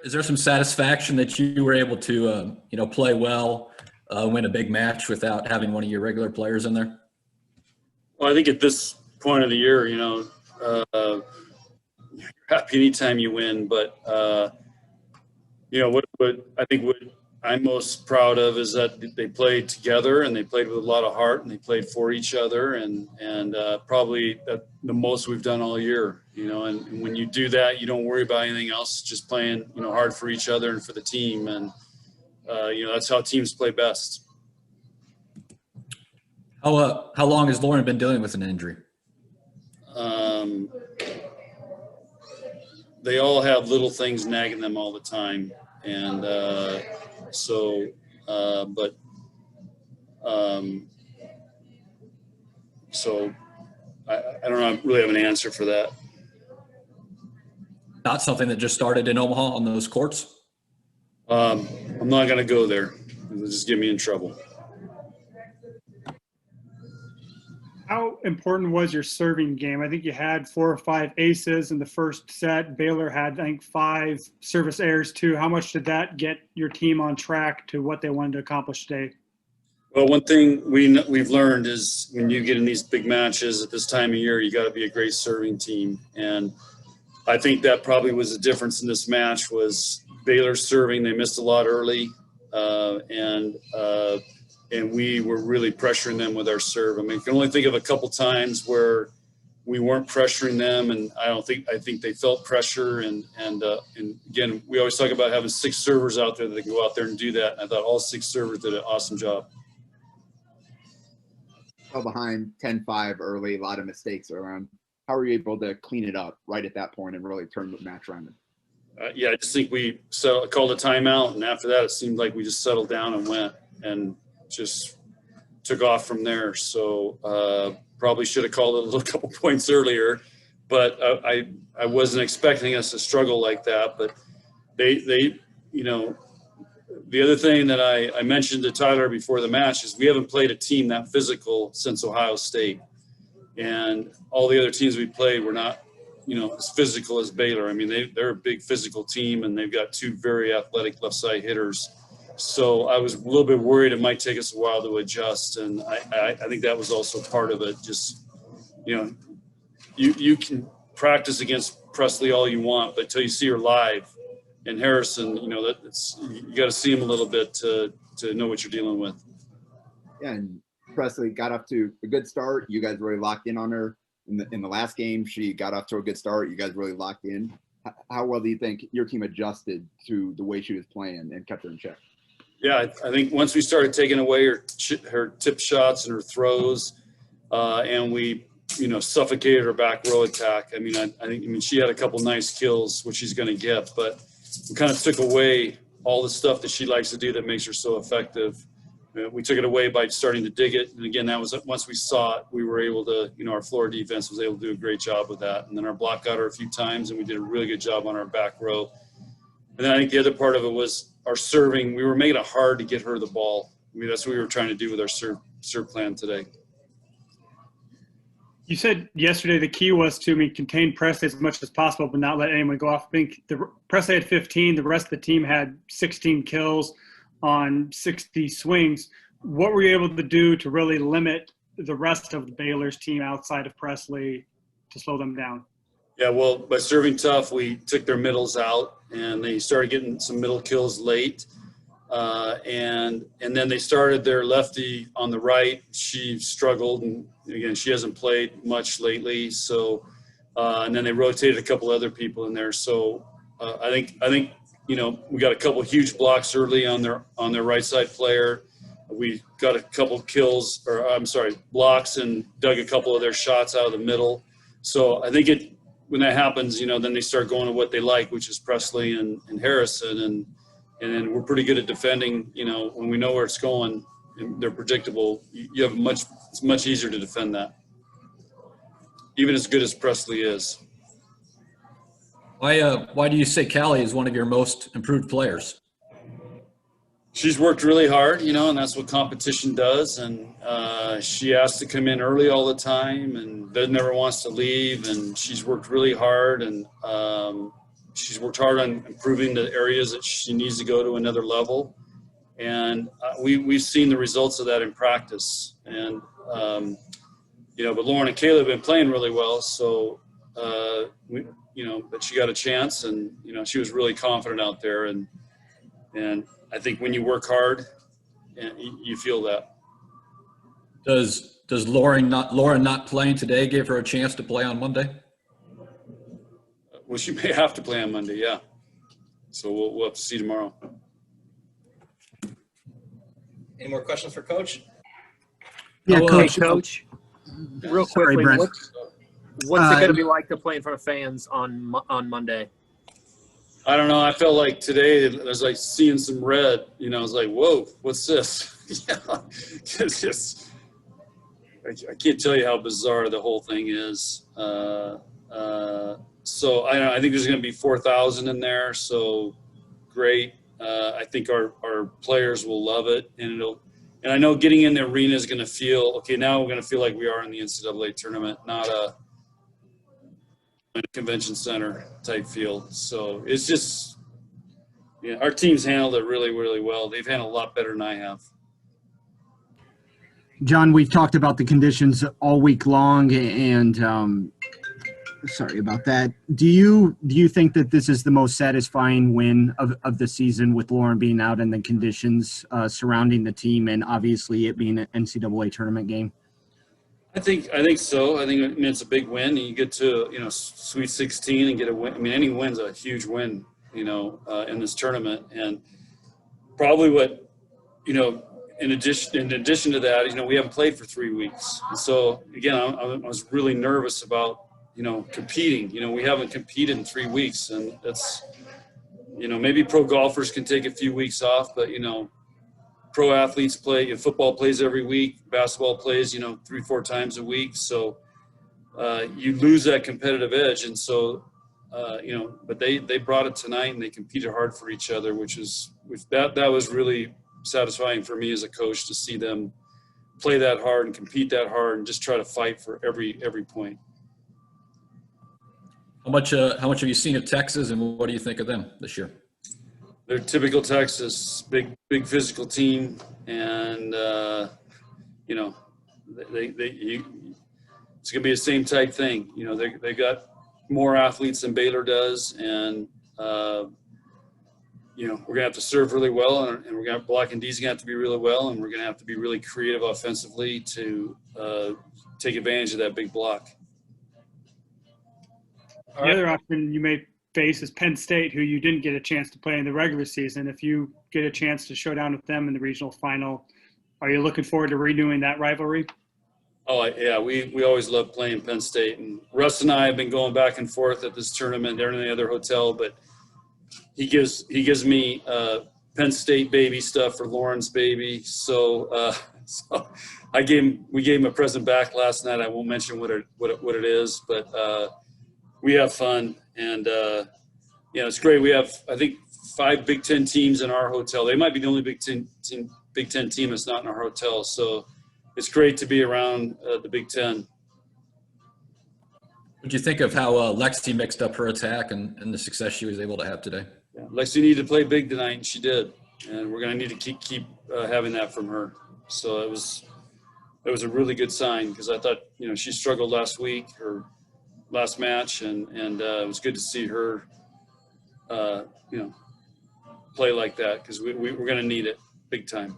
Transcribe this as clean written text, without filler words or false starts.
Is there some satisfaction that you were able to, play well, win a big match without having one of your regular players in there? Well, I think at this point of the year, you're happy anytime you win. But, what I'm most proud of is that they played together and they played with a lot of heart and they played for each other and probably the most we've done all year, and when you do that, you don't worry about anything else, just playing, hard for each other and for the team. And, that's how teams play best. How long has Lauren been dealing with an injury? They all have little things nagging them all the time. And so I don't really have an answer for that. Not something that just started in Omaha on those courts? I'm not going to go there. It'll just get me in trouble. How important was your serving game? I think you had 4 or 5 aces in the first set. Baylor had, I think, 5 service errors too. How much did that get your team on track to what they wanted to accomplish today? Well, one thing we've learned is when you get in these big matches at this time of year, you got to be a great serving team. And I think that probably was the difference in this match was Baylor's serving. They missed a lot early, and we were really pressuring them with our serve. I mean, you can only think of a couple times where we weren't pressuring them, and I think they felt pressure. And again, we always talk about having 6 servers out there that can go out there and do that. And I thought all 6 servers did an awesome job. Fell behind 10-5 early, a lot of mistakes around. How were you able to clean it up right at that point and really turn the match around? I just think we called a timeout, and after that, it seemed like we just settled down and went and just took off from there. So probably should have called it a little couple points earlier, but I wasn't expecting us to struggle like that. But they the other thing that I mentioned to Tyler before the match is we haven't played a team that physical since Ohio State, and all the other teams we played were not as physical as Baylor. I mean, they're a big physical team, and they've got 2 very athletic left side hitters. So I was a little bit worried it might take us a while to adjust, and I think that was also part of it. Just you can practice against Presley all you want, but until you see her live, and Harrison, you got to see him a little bit to know what you're dealing with. Yeah, and Presley got off to a good start. You guys really locked in on her in the last game. She got off to a good start. You guys really locked in. How well do you think your team adjusted to the way she was playing and kept her in check? Yeah, I think once we started taking away her tip shots and her throws, and we suffocated her back row attack. I mean, she had a couple nice kills, which she's going to get, but we kind of took away all the stuff that she likes to do that makes her so effective. We took it away by starting to dig it. And again, that was once we saw it, we were able to, our floor defense was able to do a great job with that. And then our block got her a few times, and we did a really good job on our back row. And then I think the other part of it was our serving. We were making it hard to get her the ball. I mean, that's what we were trying to do with our serve plan today. You said yesterday the key was to contain Presley as much as possible, but not let anyone go off. I think Presley had 15. The rest of the team had 16 kills on 60 swings. What were you able to do to really limit the rest of the Baylor's team outside of Presley to slow them down? Yeah, well, by serving tough, we took their middles out, and they started getting some middle kills late. And then they started their lefty on the right. She struggled, and again, she hasn't played much lately. So, and then they rotated a couple other people in there. So I think we got a couple huge blocks early on their right side player. We got a couple kills, blocks, and dug a couple of their shots out of the middle. So I think when that happens, then they start going to what they like, which is Presley and Harrison, and then we're pretty good at defending. When we know where it's going and they're predictable, it's much easier to defend that, even as good as Presley is. Why do you say Callie is one of your most improved players? She's worked really hard, and that's what competition does. And she has to come in early all the time and never wants to leave. And she's worked really hard. And she's worked hard on improving the areas that she needs to go to another level. And we've seen the results of that in practice. And, but Lauren and Kayla have been playing really well. So, but she got a chance, and, she was really confident out there. And I think when you work hard, you feel that. Does Lauren not playing today give her a chance to play on Monday? Well, she may have to play on Monday, yeah. So we'll have to see tomorrow. Any more questions for Coach? Yeah, Hey, Coach. Coach. Real Sorry, quickly, Brent. what's it going to be like to play in front of fans on Monday? I don't know. I felt like today I was like seeing some red. I was like, "Whoa, what's this?" It's just I can't tell you how bizarre the whole thing is. So I think there's going to be 4,000 in there. So great. I think our players will love it, and I know getting in the arena is going to feel okay. Now we're going to feel like we are in the NCAA tournament, not a convention center type feel. So it's just, our team's handled it really, really well. They've handled a lot better than I have. John, we've talked about the conditions all week long, and sorry about that. Do you think that this is the most satisfying win of the season, with Lauren being out and the conditions surrounding the team, and obviously it being an NCAA tournament game? I think so. I think it's a big win. You get to Sweet 16 and get a win. I mean, any win's a huge win, in this tournament. And probably what in addition to that, we haven't played for 3 weeks. And so again, I was really nervous about competing. We haven't competed in 3 weeks, and that's maybe pro golfers can take a few weeks off, but pro athletes play. Football plays every week. Basketball plays, 3-4 times a week. So you lose that competitive edge. And so, but they brought it tonight, and they competed hard for each other, that was really satisfying for me as a coach, to see them play that hard and compete that hard and just try to fight for every point. How much have you seen of Texas, and what do you think of them this year? They're typical Texas, big physical team, and it's gonna be the same type thing. They got more athletes than Baylor does, and we're gonna have to serve really well, and we're gonna have block and D's gonna have to be really well, and we're gonna have to be really creative offensively to take advantage of that big block. The other option you may face is Penn State, who you didn't get a chance to play in the regular season. If you get a chance to show down with them in the regional final, are you looking forward to renewing that rivalry? Oh, yeah, we always love playing Penn State. And Russ and I have been going back and forth at this tournament. They're in the other hotel, but he gives me Penn State baby stuff for Lauren's baby. So we gave him a present back last night. I won't mention what it is, but we have fun, and it's great. We have, I think, 5 Big Ten teams in our hotel. They might be the only Big Ten team that's not in our hotel. So it's great to be around the Big Ten. What do you think of how Lexi mixed up her attack and the success she was able to have today? Yeah, Lexi needed to play big tonight, and she did. And we're going to need to keep having that from her. So it was a really good sign, because I thought she struggled last week or last match, and it was good to see her play like that, because we're going to need it big time.